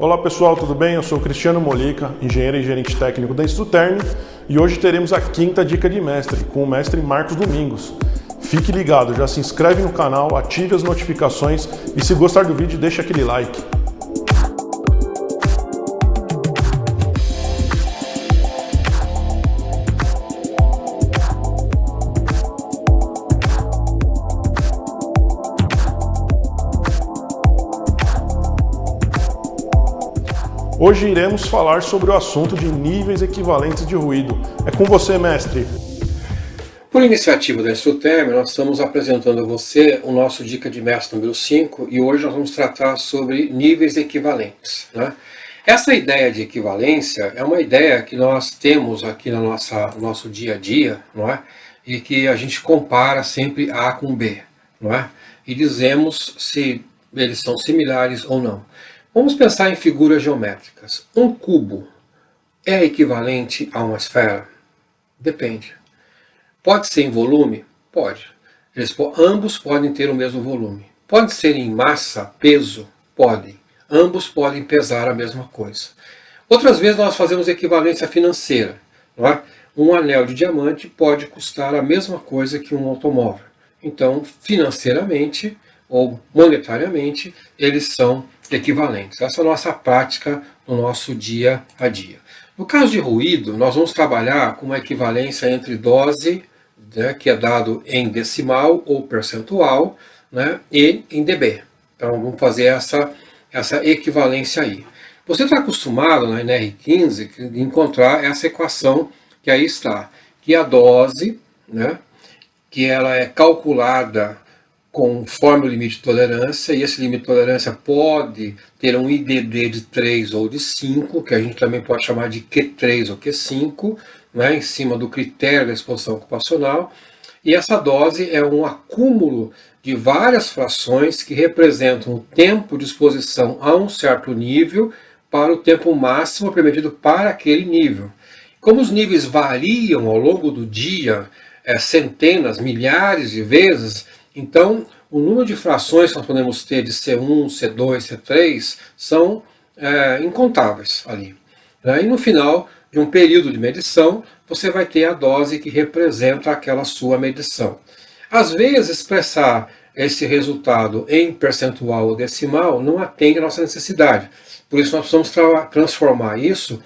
Olá pessoal, tudo bem? Eu sou o Cristiano Molica, engenheiro e gerente técnico da Instruterne, e hoje teremos a quinta dica de mestre, com o mestre Marcos Domingos. Fique ligado, já se inscreve no canal, ative as notificações e se gostar do vídeo, deixa aquele like. Hoje iremos falar sobre o assunto de níveis equivalentes de ruído. É com você, mestre. Por iniciativa da Instruterne, nós estamos apresentando a você o nosso Dica de Mestre número 5 e hoje nós vamos tratar sobre níveis equivalentes, né? Essa ideia de equivalência é uma ideia que nós temos aqui no nosso dia a dia, não é? E que a gente compara sempre A com B, não é? E dizemos se eles são similares ou não. Vamos pensar em figuras geométricas. Um cubo é equivalente a uma esfera? Depende. Pode ser em volume? Pode. Ambos podem ter o mesmo volume. Pode ser em massa, peso? Podem. Ambos podem pesar a mesma coisa. Outras vezes nós fazemos equivalência financeira, não é? Um anel de diamante pode custar a mesma coisa que um automóvel. Então, financeiramente ou monetariamente, eles são equivalentes. Essa é a nossa prática no nosso dia a dia. No caso de ruído, nós vamos trabalhar com uma equivalência entre dose, né, que é dado em decimal ou percentual, né, e em dB. Então vamos fazer essa equivalência aí. Você está acostumado na NR15 a encontrar essa equação que aí está, que a dose, né, que ela é calculada conforme o limite de tolerância, e esse limite de tolerância pode ter um IDD de 3 ou de 5, que a gente também pode chamar de Q3 ou Q5, né, em cima do critério da exposição ocupacional, e essa dose é um acúmulo de várias frações que representam o tempo de exposição a um certo nível para o tempo máximo permitido para aquele nível. Como os níveis variam ao longo do dia, centenas, milhares de vezes, então, o número de frações que nós podemos ter de C1, C2, C3 são incontáveis ali. E no final de um período de medição, você vai ter a dose que representa aquela sua medição. Às vezes, expressar esse resultado em percentual ou decimal não atende à nossa necessidade. Por isso, nós precisamos transformar isso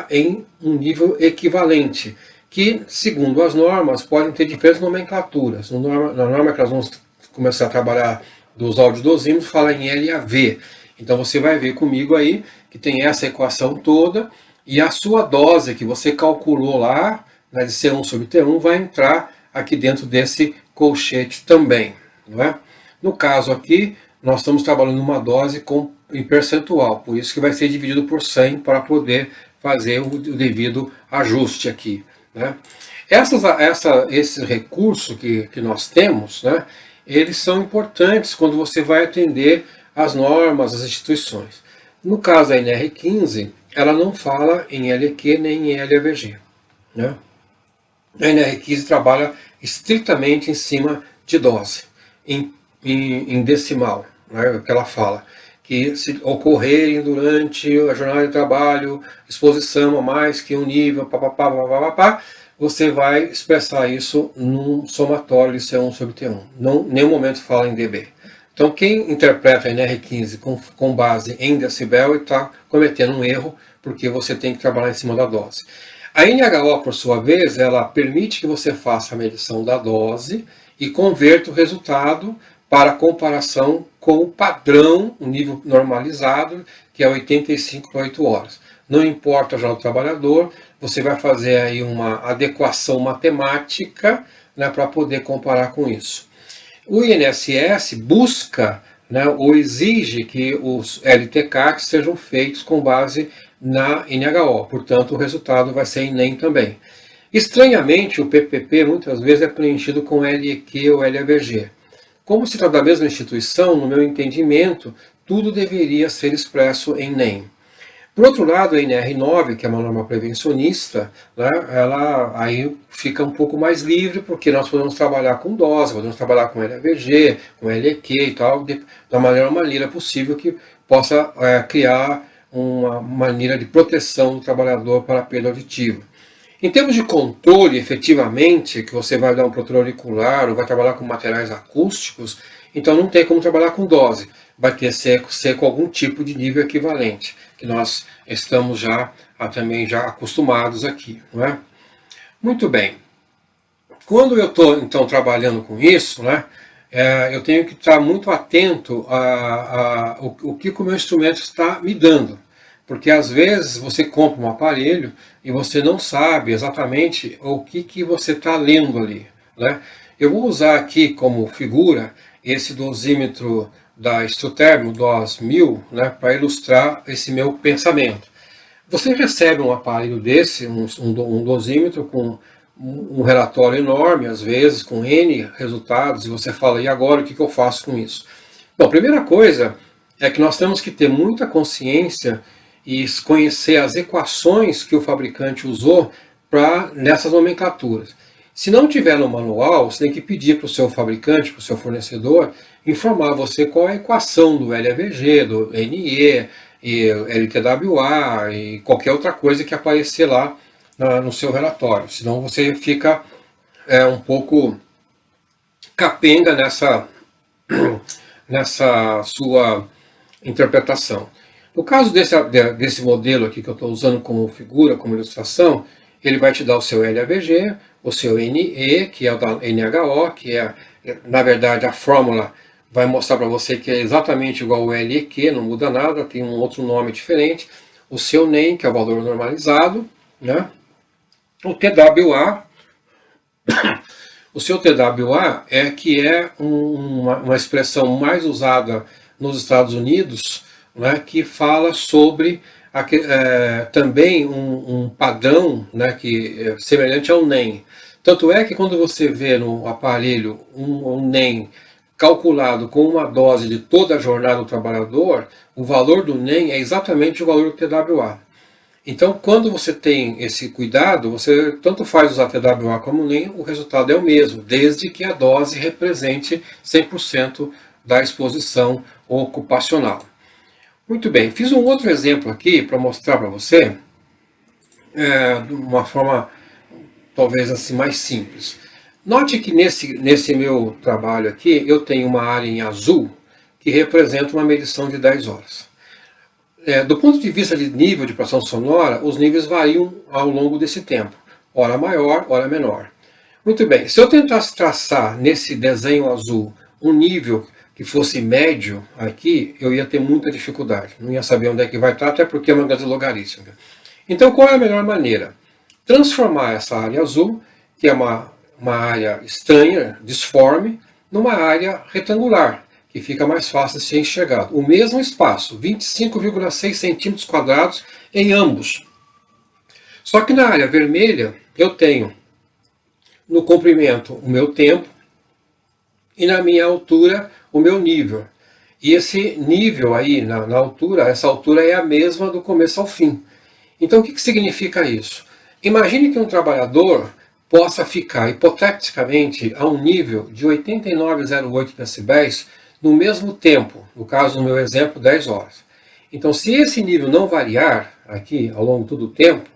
em um nível equivalente, que, segundo as normas, podem ter diferentes nomenclaturas. Na norma que nós vamos começar a trabalhar dos audiodosímetros, fala em LAV. Então você vai ver comigo aí que tem essa equação toda, e a sua dose que você calculou lá, né, de C1 sobre T1, vai entrar aqui dentro desse colchete também, não é? No caso aqui, nós estamos trabalhando uma dose em percentual, por isso que vai ser dividido por 100 para poder fazer o devido ajuste aqui, né? Esse recurso que nós temos, né, eles são importantes quando você vai atender às normas, às instituições. No caso da NR15, ela não fala em LEQ nem em LAVG, né? A NR15 trabalha estritamente em cima de dose, em decimal, né, o que ela fala. Que se ocorrerem durante a jornada de trabalho, exposição a mais que um nível, você vai expressar isso num somatório de C1 sobre T1. Não, em nenhum momento fala em dB. Então quem interpreta a NR15 com base em decibel está cometendo um erro, porque você tem que trabalhar em cima da dose. A NHO, por sua vez, ela permite que você faça a medição da dose e converta o resultado para comparação com o padrão, o nível normalizado, que é 85 para 8 horas. Não importa já o trabalhador, você vai fazer aí uma adequação matemática, né, para poder comparar com isso. O INSS busca, né, ou exige que os LTCAC sejam feitos com base na NHO, portanto o resultado vai ser em NEM também. Estranhamente, o PPP muitas vezes é preenchido com LEQ ou LAVG. Como se trata da mesma instituição, no meu entendimento, tudo deveria ser expresso em NEM. Por outro lado, a NR9, que é uma norma prevencionista, né, ela aí fica um pouco mais livre, porque nós podemos trabalhar com dose, podemos trabalhar com LAVG, com LEQ e tal, da melhor maneira possível que possa criar uma maneira de proteção do trabalhador para a perda auditiva. Em termos de controle, efetivamente, que você vai dar um protetor auricular ou vai trabalhar com materiais acústicos, então não tem como trabalhar com dose. Vai ter que ser com algum tipo de nível equivalente, que nós estamos também já acostumados aqui, não é? Muito bem. Quando eu estou, então, trabalhando com isso, né, eu tenho que estar muito atento ao que o meu instrumento está me dando. Porque às vezes você compra um aparelho e você não sabe exatamente o que você está lendo ali, né? Eu vou usar aqui como figura esse dosímetro da Instrutherm, o DOS 1000, né, para ilustrar esse meu pensamento. Você recebe um aparelho desse, um dosímetro com um relatório enorme, às vezes, com N resultados, e você fala, e agora o que eu faço com isso? Bom, a primeira coisa é que nós temos que ter muita consciência e conhecer as equações que o fabricante usou nessas nomenclaturas. Se não tiver no manual, você tem que pedir para o seu fabricante, para o seu fornecedor, informar você qual é a equação do LAVG, do NE, e LTWA e qualquer outra coisa que aparecer lá no seu relatório. Senão você fica um pouco capenga nessa sua interpretação. No caso desse modelo aqui que eu estou usando como figura, como ilustração, ele vai te dar o seu LAVG, o seu NE, que é o da NHO, que é, na verdade, a fórmula vai mostrar para você que é exatamente igual ao LEQ, não muda nada, tem um outro nome diferente. O seu NEM, que é o valor normalizado, né? O TWA, o seu TWA é uma expressão mais usada nos Estados Unidos, né, que fala sobre também um padrão, né, que é semelhante ao NEM. Tanto é que quando você vê no aparelho um NEM calculado com uma dose de toda a jornada do trabalhador, o valor do NEM é exatamente o valor do TWA. Então, quando você tem esse cuidado, você tanto faz usar TWA como NEM, o resultado é o mesmo, desde que a dose represente 100% da exposição ocupacional. Muito bem, fiz um outro exemplo aqui para mostrar para você, de uma forma talvez assim mais simples. Note que nesse meu trabalho aqui, eu tenho uma área em azul que representa uma medição de 10 horas. Do ponto de vista de nível de pressão sonora, os níveis variam ao longo desse tempo. Hora maior, hora menor. Muito bem, se eu tentasse traçar nesse desenho azul um nível que fosse médio aqui, eu ia ter muita dificuldade. Não ia saber onde é que vai estar, até porque é uma grande logarítmica. Então, qual é a melhor maneira? Transformar essa área azul, que é uma área estranha, disforme, numa área retangular, que fica mais fácil de ser enxergado. O mesmo espaço, 25,6 centímetros quadrados em ambos. Só que na área vermelha, eu tenho no comprimento o meu tempo e na minha altura o meu nível. E esse nível aí na altura, essa altura é a mesma do começo ao fim. Então o que significa isso? Imagine que um trabalhador possa ficar hipoteticamente a um nível de 89,08 decibéis no mesmo tempo, no caso do meu exemplo, 10 horas. Então, se esse nível não variar aqui ao longo de todo o tempo,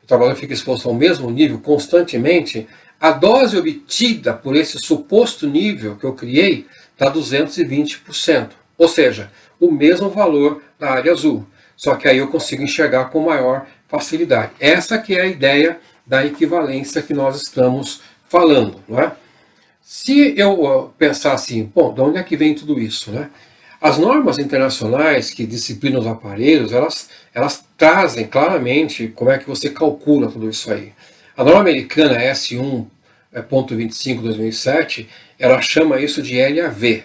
o trabalhador fica exposto ao mesmo nível constantemente, a dose obtida por esse suposto nível que eu criei está 220%. Ou seja, o mesmo valor da área azul. Só que aí eu consigo enxergar com maior facilidade. Essa que é a ideia da equivalência que nós estamos falando, não é? Se eu pensar assim, bom, de onde é que vem tudo isso, né? As normas internacionais que disciplinam os aparelhos, elas trazem claramente como é que você calcula tudo isso aí. A norma americana S1.25/2007, ela chama isso de LAV,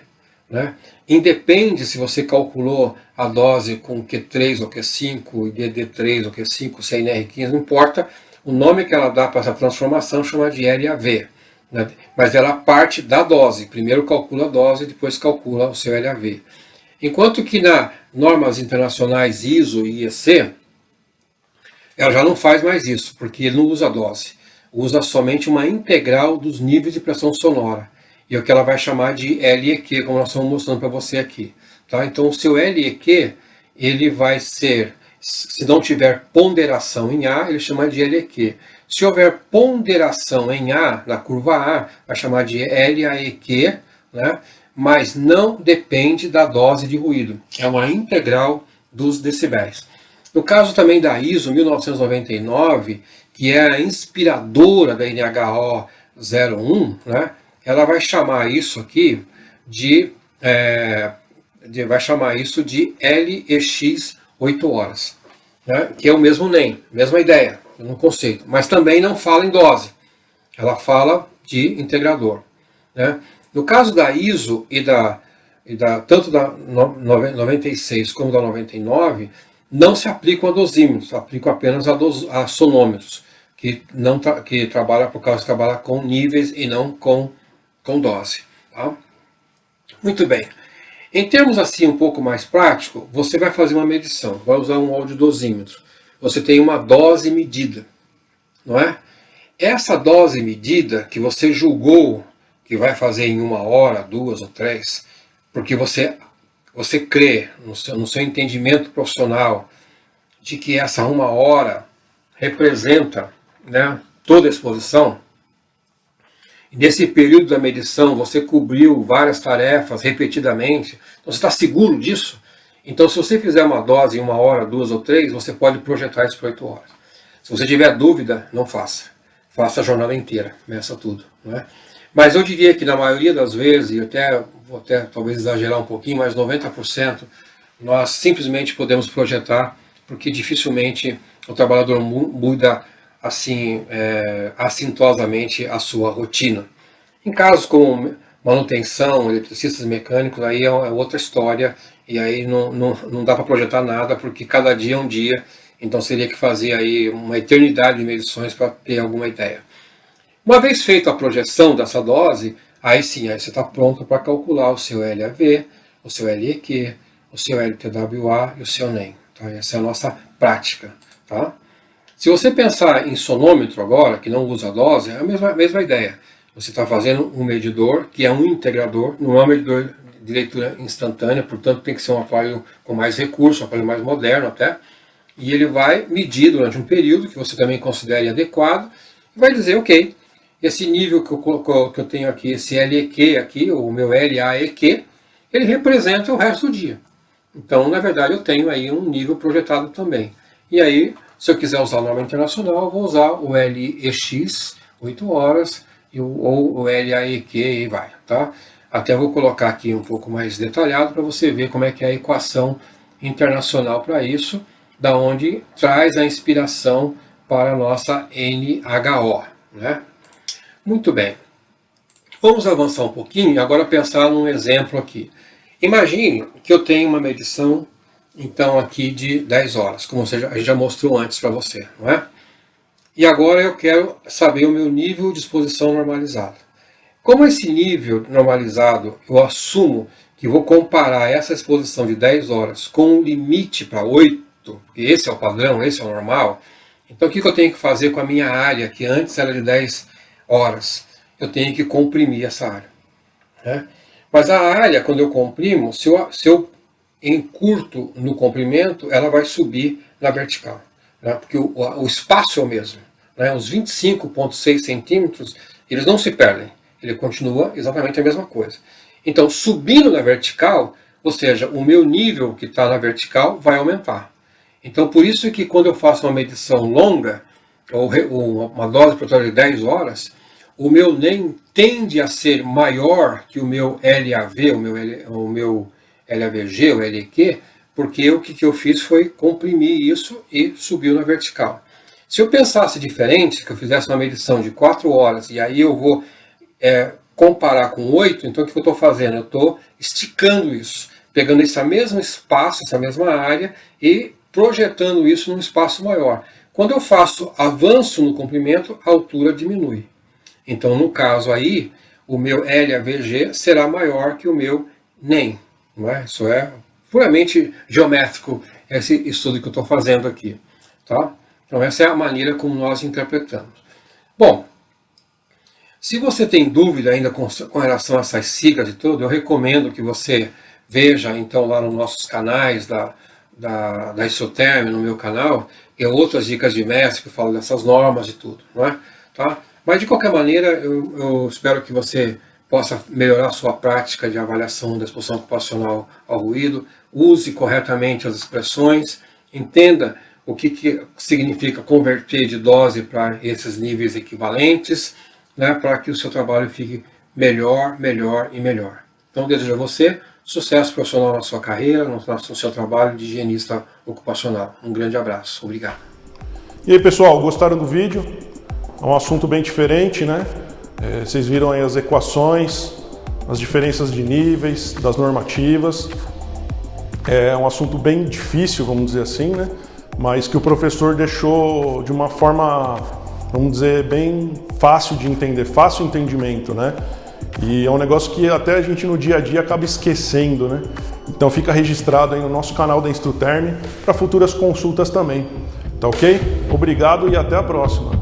né? Independe se você calculou a dose com Q3 ou Q5, DD3 ou Q5, CNR15, não importa, o nome que ela dá para essa transformação chama de LAV. Né? Mas ela parte da dose, primeiro calcula a dose, depois calcula o seu LAV. Enquanto que nas normas internacionais ISO e IEC, ela já não faz mais isso, porque ele não usa dose. Usa somente uma integral dos níveis de pressão sonora. E é o que ela vai chamar de LEQ, como nós estamos mostrando para você aqui. Tá? Então o seu LEQ ele vai ser Se não tiver ponderação em A, ele chama de LEQ. Se houver ponderação em A, na curva A, vai chamar de LAEQ, né? Mas não depende da dose de ruído. É uma integral dos decibéis. No caso também da ISO 1999, que é a inspiradora da NHO 01, né? Ela vai chamar isso aqui vai chamar isso de LEX 8 horas, né? Que é o mesmo NEM, mesma ideia, no conceito, mas também não fala em dose, ela fala de integrador, né? No caso da ISO tanto da 96 como da 99, não se aplicam a dosímetros, aplicam apenas a sonômetros, que trabalha por causa de trabalhar com níveis e não com dose. Tá? Muito bem. Em termos assim um pouco mais prático, você vai fazer uma medição, vai usar um audiodosímetro. Você tem uma dose medida, não é? Essa dose medida que você julgou que vai fazer em 1 hora, 2 ou 3, porque você crê no seu entendimento profissional de que essa 1 hora representa, né, toda a exposição. E nesse período da medição você cobriu várias tarefas repetidamente, então você está seguro disso? Então se você fizer uma dose em 1 hora, 2 ou 3, você pode projetar isso para 8 horas. Se você tiver dúvida, não faça. Faça a jornada inteira, meça tudo. Não é? Mas eu diria que na maioria das vezes, e vou até talvez exagerar um pouquinho, mas 90%, nós simplesmente podemos projetar, porque dificilmente o trabalhador muda assim, assintosamente a sua rotina. Em casos como manutenção, eletricistas mecânicos, aí é outra história, e aí não dá para projetar nada, porque cada dia é um dia, então seria que fazer aí uma eternidade de medições para ter alguma ideia. Uma vez feita a projeção dessa dose, aí sim, aí você está pronto para calcular o seu LAV, o seu LEQ, o seu LTWA e o seu NEM. Tá? Essa é a nossa prática. Tá? Se você pensar em sonômetro agora, que não usa dose, é a mesma ideia. Você está fazendo um medidor, que é um integrador, não é um medidor de leitura instantânea, portanto tem que ser um aparelho com mais recurso, um aparelho mais moderno até, e ele vai medir durante um período que você também considere adequado, e vai dizer, ok, esse nível que eu tenho aqui, esse LEQ aqui, o meu LAEQ, ele representa o resto do dia. Então, na verdade, eu tenho aí um nível projetado também. E aí, se eu quiser usar o nome internacional, eu vou usar o LEX 8 horas ou o LAEQ e vai. Tá? Até vou colocar aqui um pouco mais detalhado para você ver como é que é a equação internacional para isso, da onde traz a inspiração para a nossa NHO. Né? Muito bem. Vamos avançar um pouquinho e agora pensar num exemplo aqui. Imagine que eu tenho uma medição, então, aqui de 10 horas, como a gente já mostrou antes para você, não é? E agora eu quero saber o meu nível de exposição normalizado. Como esse nível normalizado, eu assumo que vou comparar essa exposição de 10 horas com um limite para 8, porque esse é o padrão, esse é o normal, então o que eu tenho que fazer com a minha área, que antes era de 10 horas? Eu tenho que comprimir essa área. Né? Mas a área, quando eu comprimo, se eu encurto no comprimento, ela vai subir na vertical. Né? Porque o espaço é o mesmo. Né? Os 25,6 centímetros, eles não se perdem. Ele continua exatamente a mesma coisa. Então, subindo na vertical, ou seja, o meu nível que está na vertical vai aumentar. Então, por isso que quando eu faço uma medição longa, ou uma dose projetada de 10 horas, o meu NEM tende a ser maior que o meu LAV, o meu LAVG, o LEQ, porque o que eu fiz foi comprimir isso e subiu na vertical. Se eu pensasse diferente, que eu fizesse uma medição de 4 horas e aí eu vou comparar com 8, então o que eu estou fazendo? Eu estou esticando isso, pegando esse mesmo espaço, essa mesma área e projetando isso num espaço maior. Quando eu faço avanço no comprimento, a altura diminui. Então, no caso aí, o meu LAVG será maior que o meu NEM. Não é? Isso é puramente geométrico, esse estudo que eu estou fazendo aqui. Tá? Então, essa é a maneira como nós interpretamos. Bom, se você tem dúvida ainda com relação a essas siglas e tudo, eu recomendo que você veja, então, lá nos nossos canais da Instruterm no meu canal e outras dicas de mestre que falam dessas normas e tudo, não é? Tá? Mas de qualquer maneira, eu espero que você possa melhorar a sua prática de avaliação da exposição ocupacional ao ruído, use corretamente as expressões, entenda o que significa converter de dose para esses níveis equivalentes, né, para que o seu trabalho fique melhor, melhor e melhor. Então, desejo a você sucesso profissional na sua carreira, no seu trabalho de higienista ocupacional. Um grande abraço. Obrigado. E aí, pessoal, gostaram do vídeo? É um assunto bem diferente, né? Vocês viram aí as equações, as diferenças de níveis, das normativas. É um assunto bem difícil, vamos dizer assim, né? Mas que o professor deixou de uma forma, vamos dizer, bem fácil de entender, fácil entendimento, né? E é um negócio que até a gente no dia a dia acaba esquecendo, né? Então fica registrado aí no nosso canal da Instruterm para futuras consultas também. Tá ok? Obrigado e até a próxima.